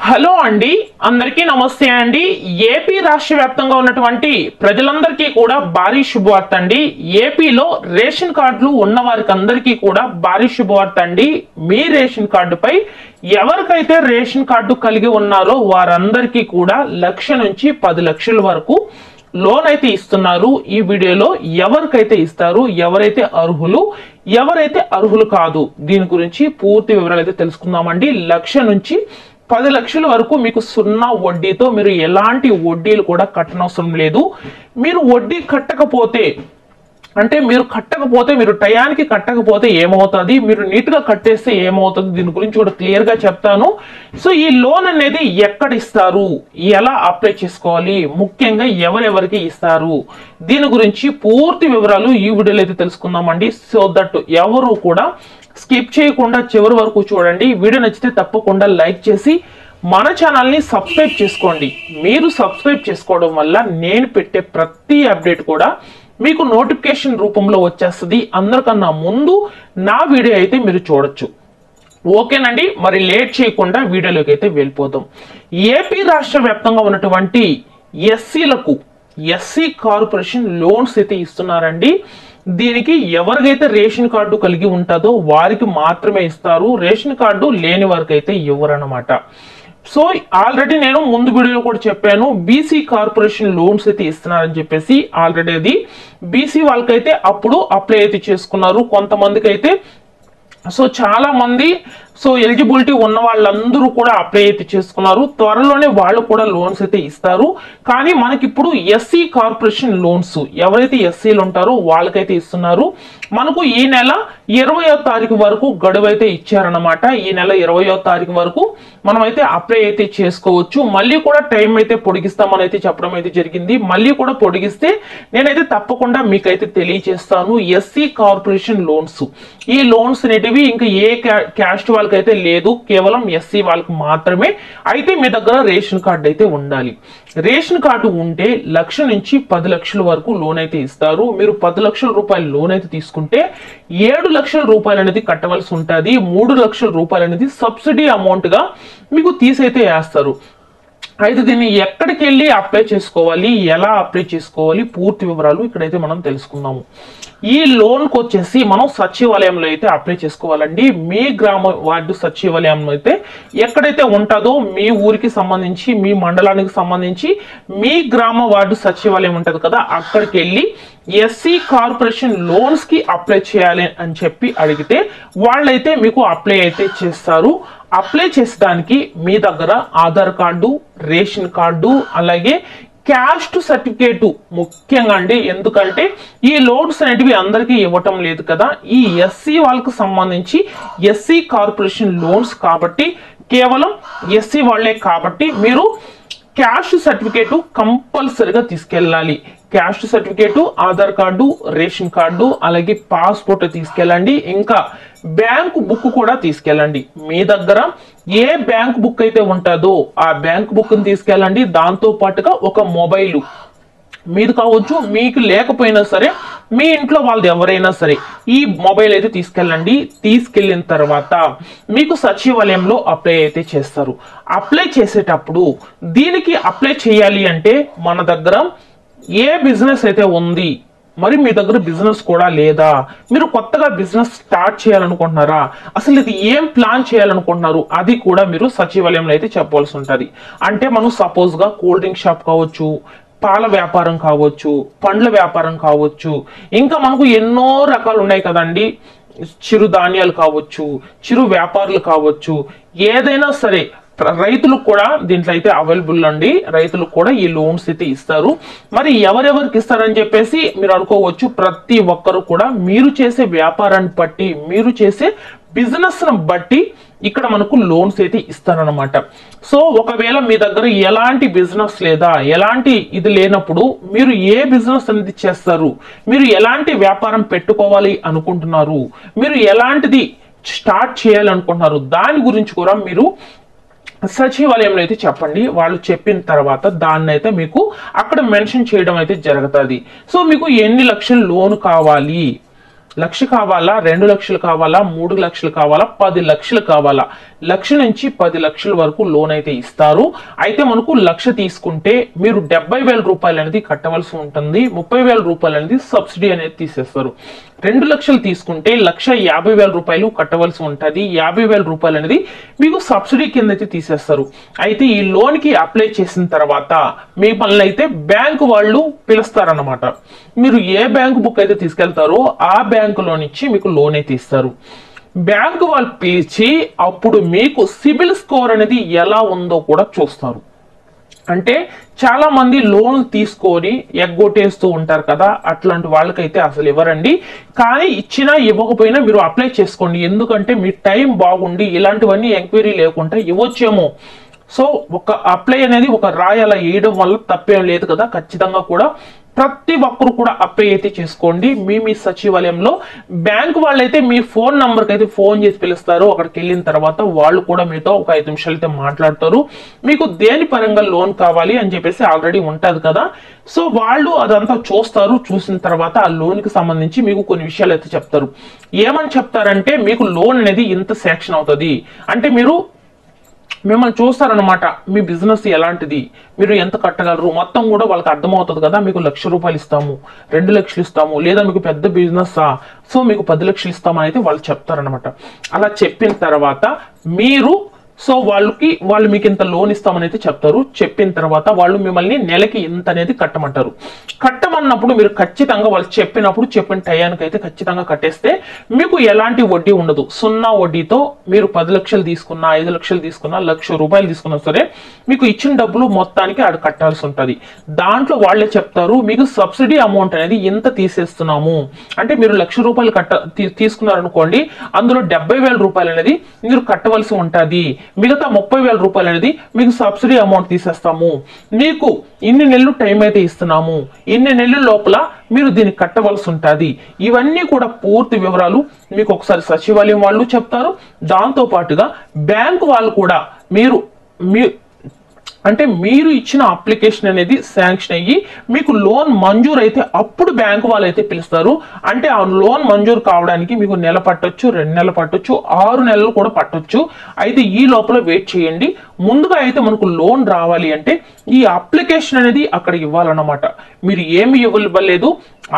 Hello అండి, అందరికీ నమస్తే అండి. ఏపీ రాష్ట్ర వ్యాప్తంగా ఉన్నటువంటి ప్రజలందరికీ కూడా భారీ శుభవార్త అండి. ఏపీలో రేషన్ కార్డులు ఉన్న వారికి అందరికీ కూడా భారీ శుభవార్త అండి. మీ రేషన్ కార్డుపై ఎవరికైతే రేషన్ కార్డు కలిగి ఉన్నారో వారందరికీ కూడా 1,00,000 నుంచి 10 లక్షల వరకు లోన్ అయితే ఇస్తున్నారు. ఈ వీడియోలో ఎవరికైతే ఇస్తారు, ఎవరైతే అర్హులు, ఎవరైతే అర్హులు కాదు, దీని గురించి పూర్తి వివరాలు అయితే తెలుసుకుందామండి. 1,00,000 నుంచి 10 లక్షల వరకు మీకు 0 వడ్డీతో మీరు ఎలాంటి వడ్డీలు కూడా కట్టనవసరం లేదు. మీరు వడ్డీ కట్టకపోతే మీరు టయానికి కట్టకపోతే ఏమవుతుంది, మీరు నీట్ గా కట్టేస్తే ఏమవుతుంది, దీని గురించి కూడా క్లియర్ గా చెప్తాను. సో ఈ లోన్ అనేది ఎక్కడ ఇస్తారు, ఎలా అప్లై చేసుకోవాలి, ముఖ్యంగా ఎవరెవరికి ఇస్తారు, దీని గురించి పూర్తి వివరాలు ఈ వీడియోలో అయితే తెలుసుకుందామండి. సో దట్ ఎవరు కూడా స్కిప్ చేయకుండా చివరి వరకు చూడండి. వీడియో నచ్చితే తప్పకుండా లైక్ చేసి మన ఛానల్ని సబ్స్క్రైబ్ చేసుకోండి. మీరు సబ్స్క్రైబ్ చేసుకోవడం వల్ల నేను పెట్టే ప్రతి అప్డేట్ కూడా మీకు నోటిఫికేషన్ రూపంలో వచ్చేస్తుంది. అందరికన్నా ముందు నా వీడియో అయితే మీరు చూడొచ్చు. ఓకేనండి, మరి లేట్ చేయకుండా వీడియోలోకి అయితే వెళ్ళిపోదాం. ఏపీ రాష్ట్ర వ్యాప్తంగా ఉన్నటువంటి ఎస్సీలకు ఎస్సీ కార్పొరేషన్ లోన్స్ అయితే ఇస్తున్నారండి. దీనికి ఎవరికైతే రేషన్ కార్డు కలిగి ఉంటుందో వారికి మాత్రమే ఇస్తారు. రేషన్ కార్డు లేని వారికి అయితే ఇవ్వరన్నమాట. సో ఆల్రెడీ నేను ముందు వీడియోలో కూడా చెప్పాను, బీసీ కార్పొరేషన్ లోన్స్ అయితే ఇస్తున్నారని చెప్పేసి. ఆల్రెడీ అది బీసీ వాళ్ళకైతే అప్పుడు అప్లై అయితే చేసుకున్నారు. కొంతమందికి అయితే సో చాలా మంది ఎలిజిబిలిటీ ఉన్న వాళ్ళందరూ కూడా అప్లై అయితే చేసుకున్నారు. త్వరలోనే వాళ్ళు కూడా లోన్స్ అయితే ఇస్తారు. కానీ మనకి ఇప్పుడు ఎస్సీ కార్పొరేషన్ లోన్స్ ఎవరైతే ఎస్సీలు ఉంటారో వాళ్ళకైతే ఇస్తున్నారు. మనకు ఈ నెల 20వ తారీఖు వరకు గడువు అయితే ఇచ్చారనమాట. ఈ నెల 20వ తారీఖు వరకు మనం అయితే అప్లై అయితే చేసుకోవచ్చు. మళ్ళీ కూడా టైం అయితే పొడిగిస్తామని అయితే చెప్పడం అయితే జరిగింది. మళ్ళీ కూడా పొడిగిస్తే నేనైతే తప్పకుండా మీకైతే తెలియజేస్తాను. ఎస్సీ కార్పొరేషన్ లోన్స్, ఈ లోన్స్ అనేటివి ఇంకా ఏ క్యాస్ట్ వాళ్ళకైతే లేదు, కేవలం ఎస్సీ వాళ్ళకి మాత్రమే. అయితే మీ దగ్గర రేషన్ కార్డు అయితే ఉండాలి. రేషన్ కార్డు ఉంటే 1,00,000 నుంచి 10 లక్షల వరకు లోన్ అయితే ఇస్తారు. మీరు 10 లక్షల రూపాయల లోన్ అయితే తీసుకుంటే 7 లక్షల రూపాయలు అనేది కట్టవలసి ఉంటుంది. 3 లక్షల రూపాయలు అనేది సబ్సిడీ అమౌంట్ గా మీకు తీసైతే వేస్తారు. అయితే దీన్ని ఎక్కడికి వెళ్ళి అప్లై చేసుకోవాలి, ఎలా అప్లై చేసుకోవాలి, పూర్తి వివరాలు ఇక్కడైతే మనం తెలుసుకుందాము. ఈ లోన్కి వచ్చేసి మనం సచివాలయంలో అయితే అప్లై చేసుకోవాలండి. మీ గ్రామ వార్డు సచివాలయం అయితే ఎక్కడైతే ఉంటుందో మీ ఊరికి సంబంధించి, మీ మండలానికి సంబంధించి మీ గ్రామ వార్డు సచివాలయం ఉంటుంది కదా, అక్కడికి వెళ్ళి ఎస్సీ కార్పొరేషన్ లోన్స్ కి అప్లై చేయాలి అని చెప్పి అడిగితే వాళ్ళైతే మీకు అప్లై అయితే చేస్తారు. అప్లై చేసేదానికి మీ దగ్గర ఆధార్ కార్డు, రేషన్ కార్డు, అలాగే క్యాస్ట్ సర్టిఫికేట్ ముఖ్యంగా అండి. ఎందుకంటే ఈ లోన్స్ అనేటివి అందరికీ ఇవ్వటం లేదు కదా, ఈ ఎస్సీ వాళ్ళకు సంబంధించి ఎస్సీ కార్పొరేషన్ లోన్స్ కాబట్టి కేవలం ఎస్సీ వాళ్ళే కాబట్టి మీరు క్యాస్ట్ సర్టిఫికేట్ కంపల్సరిగా తీసుకెళ్ళాలి. Caste certificate, Aadhaar card, ration card, అలాగే పాస్పోర్ట్ తీసుకెళ్ళండి. ఇంకా బ్యాంక్ బుక్ కూడా తీసుకెళ్ళండి. మీ దగ్గర ఏ బ్యాంక్ బుక్ అయితే ఉంటుందో ఆ బ్యాంక్ బుక్ ని తీసుకెళ్ళండి. దాంతో పాటుగా ఒక మొబైల్ మీది కావచ్చు, మీకు లేకపోయినా సరే మీ ఇంట్లో వాళ్ళది ఎవరైనా సరే ఈ మొబైల్ అయితే తీసుకెళ్ళండి. తీసుకెళ్ళిన తర్వాత మీకు సచివాలయంలో అప్లై అయితే చేస్తారు. అప్లై చేసేటప్పుడు దీనికి అప్లై చేయాలి అంటే మన దగ్గర ఏ బిజినెస్ అయితే ఉంది, మరి మీ దగ్గర బిజినెస్ కూడా లేదా, మీరు కొత్తగా బిజినెస్ స్టార్ట్ చేయాలనుకుంటున్నారా, అసలు ఇది ఏం ప్లాన్ చేయాలనుకుంటున్నారు, అది కూడా మీరు సచివాలయంలో అయితే చెప్పవలసి ఉంటుంది. అంటే మనం సపోజ్ గా కూల్ డ్రింక్ షాప్ కావచ్చు, పాల వ్యాపారం కావచ్చు, పండ్ల వ్యాపారం కావచ్చు, ఇంకా మనకు ఎన్నో రకాలు ఉన్నాయి కదండి, చిరు ధాన్యాలు కావచ్చు, చిరు వ్యాపారులు కావచ్చు, ఏదైనా సరే రైతులకు కూడా దీంట్లో అయితే అవైలబుల్ అండి. రైతులకు కూడా ఈ లోన్స్ అయితే ఇస్తారు. మరి ఎవరెవరికి ఇస్తారని చెప్పేసి మీరు అనుకోవచ్చు. ప్రతి ఒక్కరు కూడా మీరు చేసే వ్యాపారాన్ని బట్టి, మీరు చేసే బిజినెస్ ను బట్టి ఇక్కడ మనకు లోన్స్ అయితే ఇస్తారనమాట. సో ఒకవేళ మీ దగ్గర ఎలాంటి బిజినెస్ లేదా, ఎలాంటి ఇది లేనప్పుడు మీరు ఏ బిజినెస్ అనేది చేస్తారు, మీరు ఎలాంటి వ్యాపారం పెట్టుకోవాలి అనుకుంటున్నారు, మీరు ఎలాంటిది స్టార్ట్ చేయాలనుకుంటున్నారు, దాని గురించి కూడా మీరు సచివాలయంలో అయితే చెప్పండి. వాళ్ళు చెప్పిన తర్వాత దాన్ని అయితే మీకు అక్కడ మెన్షన్ చేయడం అయితే జరుగుతుంది. సో మీకు ఎన్ని లక్షల లోన్ కావాలి, లక్ష కావాలా, 2 లక్షలు కావాలా, 3 లక్షలు కావాలా, 10 లక్షలు కావాలా, లక్ష నుంచి 10 లక్షల వరకు లోన్ అయితే ఇస్తారు. అయితే మనకు లక్ష తీసుకుంటే మీరు 70,000 రూపాయలు అనేది కట్టవలసి ఉంటుంది. 30,000 రూపాయలు అనేది సబ్సిడీ అనేది తీసేస్తారు. 2 లక్షలు తీసుకుంటే 1,50,000 రూపాయలు కట్టవలసి ఉంటుంది. 50,000 రూపాయలు అనేది మీకు సబ్సిడీ కింద అయితే తీసేస్తారు. అయితే ఈ లోన్ కి అప్లై చేసిన తర్వాత మిమ్మల్ని అయితే బ్యాంకు వాళ్ళు పిలుస్తారన్నమాట. మీరు ఏ బ్యాంకు బుక్ అయితే తీసుకెళ్తారో ఆ బ్యాంకులో నుంచి మీకు లోన్ అయితే ఇస్తారు. బ్యాంకు వాళ్ళు పిలిచి అప్పుడు మీకు సిబిల్ స్కోర్ అనేది ఎలా ఉందో కూడా చూస్తారు. అంటే చాలా మంది లోన్ తీసుకొని ఎగ్గొట్టేస్తూ ఉంటారు కదా, అట్లాంటి వాళ్ళకైతే అసలు ఇవ్వరండి. కానీ ఇచ్చినా ఇవ్వకపోయినా మీరు అప్లై చేసుకోండి. ఎందుకంటే మీ టైం బాగుండి ఇలాంటివన్నీ ఎంక్వైరీ లేకుండా ఇవ్వచ్చేమో. సో ఒక అప్లై అనేది ఒక రాయి అలా వేయడం వల్ల తప్పేం లేదు కదా. ఖచ్చితంగా కూడా ప్రతి ఒక్కరు కూడా అప్లై అయితే చేసుకోండి. మీ సచివాలయంలో బ్యాంక్ వాళ్ళైతే మీ ఫోన్ నంబర్కి అయితే ఫోన్ చేసి పిలుస్తారు. అక్కడికి వెళ్ళిన తర్వాత వాళ్ళు కూడా మీతో ఒక 5 నిమిషాలు అయితే మాట్లాడతారు. మీకు దేని పరంగా లోన్ కావాలి అని చెప్పేసి ఆల్రెడీ ఉంటుంది కదా. సో వాళ్ళు అదంతా చూస్తారు. చూసిన తర్వాత ఆ లోన్ కి సంబంధించి మీకు కొన్ని విషయాలు అయితే చెప్తారు. ఏమని చెప్తారంటే మీకు లోన్ అనేది ఇంత శాంక్షన్ అవుతుంది అంటే మిమ్మల్ని చూస్తారనమాట. మీ బిజినెస్ ఎలాంటిది, మీరు ఎంత కట్టగలరు మొత్తం కూడా వాళ్ళకి అర్థమవుతుంది కదా. మీకు 1,00,000 రూపాయలు ఇస్తాము, 2 లక్షలు ఇస్తాము, లేదా మీకు పెద్ద బిజినెస్ సో మీకు 10 లక్షలు ఇస్తామని అయితే వాళ్ళు చెప్తారనమాట. అలా చెప్పిన తర్వాత సో వాళ్ళు మీకు ఇంత లోన్ ఇస్తామని అయితే చెప్తారు. చెప్పిన తర్వాత వాళ్ళు మిమ్మల్ని నెలకి ఇంత అనేది కట్టమంటారు. కట్టమన్నప్పుడు మీరు ఖచ్చితంగా వాళ్ళు చెప్పిన టయానికి అయితే ఖచ్చితంగా కట్టేస్తే మీకు ఎలాంటి వడ్డీ ఉండదు. 0 వడ్డీతో మీరు 10 లక్షలు తీసుకున్నా, 5 లక్షలు తీసుకున్నా, 1,00,000 రూపాయలు తీసుకున్నా సరే మీకు ఇచ్చిన డబ్బులు మొత్తానికి ఆడ కట్టాల్సి ఉంటుంది. దాంట్లో వాళ్ళే చెప్తారు మీకు సబ్సిడీ అమౌంట్ అనేది ఇంత తీసేస్తున్నాము అంటే మీరు 1,00,000 రూపాయలు తీసుకున్నారనుకోండి, అందులో 70,000 రూపాయలు అనేది మీరు కట్టవలసి ఉంటుంది. మిగతా 30,000 రూపాయలు అనేది మీకు సబ్సిడీ అమౌంట్ తీసేస్తాము. మీకు ఇన్ని నెలలు టైం అయితే ఇస్తున్నాము, ఇన్ని నెలల లోపల మీరు దీన్ని కట్టవలసి ఉంటుంది. ఇవన్నీ కూడా పూర్తి వివరాలు మీకు ఒకసారి సచివాలయం వాళ్ళు చెప్తారు. దాంతో పాటుగా బ్యాంకు వాళ్ళు కూడా మీరు ఇచ్చిన అప్లికేషన్ అనేది శాంక్షన్ అయ్యి మీకు లోన్ మంజూరు అయితే అప్పుడు బ్యాంకు వాళ్ళు అయితే పిలుస్తారు. అంటే ఆ లోన్ మంజూరు కావడానికి మీకు నెల పట్టొచ్చు, 2 నెలలు పట్టొచ్చు, 6 నెలలు కూడా పట్టొచ్చు. అయితే ఈ లోపల వెయిట్ చేయండి. ముందుగా అయితే మనకు లోన్ రావాలి అంటే ఈ అప్లికేషన్ అనేది అక్కడ ఇవ్వాలన్నమాట. మీరు ఏమి ఇవ్వలేదు,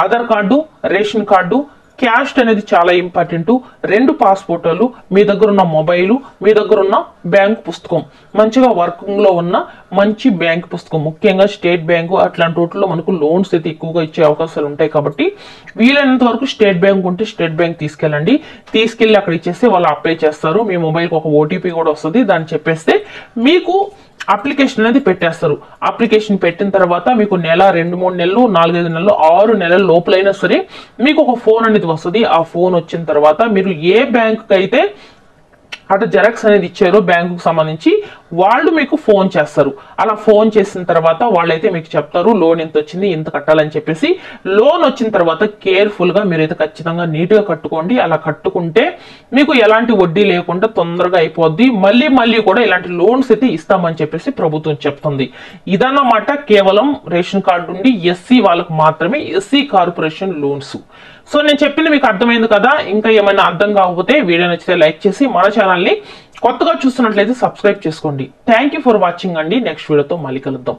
Aadhaar card, ration card, caste అనేది చాలా ఇంపార్టెంట్, 2 పాస్పోర్టులు, మీ దగ్గర ఉన్న మొబైలు, మీ దగ్గర ఉన్న బ్యాంక్ పుస్తకం, మంచిగా వర్కింగ్ లో ఉన్న మంచి బ్యాంక్ పుస్తకం, ముఖ్యంగా స్టేట్ బ్యాంకు అట్లాంటి వాటిలో మనకు లోన్స్ అయితే ఎక్కువగా ఇచ్చే అవకాశాలు ఉంటాయి. కాబట్టి వీలైనంత వరకు స్టేట్ బ్యాంక్ ఉంటే స్టేట్ బ్యాంక్ తీసుకెళ్ళండి. తీసుకెళ్ళి అక్కడ ఇచ్చేస్తే వాళ్ళు అప్లై చేస్తారు. మీ మొబైల్కి ఒక OTP కూడా వస్తుంది. దాన్ని చెప్పేస్తే మీకు అప్లికేషన్ అనేది పెట్టేస్తారు. అప్లికేషన్ పెట్టిన తర్వాత మీకు నెల, 2-3 నెలలు, 4-5 నెలలు, 6 నెలల లోపలైనా సరే మీకు ఒక ఫోన్ అనేది వస్తుంది. ఆ ఫోన్ వచ్చిన తర్వాత మీరు ఏ బ్యాంకుకి అయితే అటు జెరాక్స్ అనేది ఇచ్చారో బ్యాంకుకు సంబంధించి వాళ్ళు మీకు ఫోన్ చేస్తారు. అలా ఫోన్ చేసిన తర్వాత వాళ్ళైతే మీకు చెప్తారు లోన్ ఎంత వచ్చింది, ఇంత కట్టాలని చెప్పేసి. లోన్ వచ్చిన తర్వాత కేర్ఫుల్ గా మీరైతే ఖచ్చితంగా నీట్ గా కట్టుకోండి. అలా కట్టుకుంటే మీకు ఎలాంటి వడ్డీ లేకుండా తొందరగా అయిపోద్ది. మళ్ళీ కూడా ఇలాంటి లోన్స్ అయితే ఇస్తామని చెప్పేసి ప్రభుత్వం చెప్తుంది. ఇదన్నమాట కేవలం రేషన్ కార్డు నుండి ఎస్సీ వాళ్ళకు మాత్రమే, ఎస్సీ కార్పొరేషన్ లోన్స్. సో నేను చెప్పింది మీకు అర్థమైంది కదా. ఇంకా ఏమైనా అర్థం కాకపోతే వీడియో నచ్చితే లైక్ చేసి మన ఛానల్ని కొత్తగా చూస్తున్నట్లయితే సబ్స్క్రైబ్ చేసుకోండి. థ్యాంక్ యూ ఫర్ వాచింగ్ అండి. నెక్స్ట్ వీడియోతో మళ్ళీ కలుద్దాం.